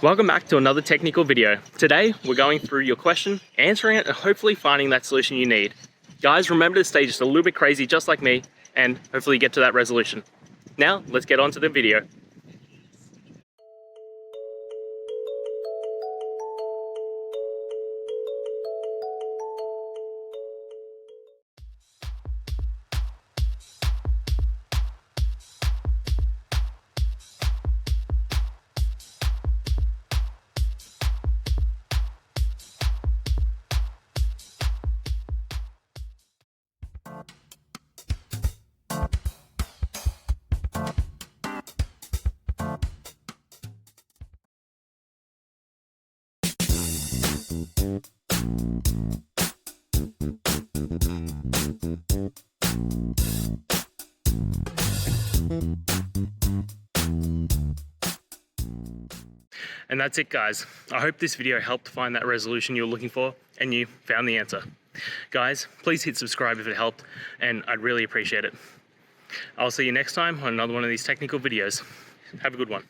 Welcome back to another technical video. Today, we're going through your question, answering it, and hopefully finding that solution you need. Guys, remember to stay just a little bit crazy, just like me, and hopefully get to that resolution. Now, let's get on to the video. And that's it, guys. I hope this video helped find that resolution you're looking for and you found the answer. Guys, please hit subscribe if it helped, and I'd really appreciate it. I'll see you next time on another one of these technical videos. Have a good one.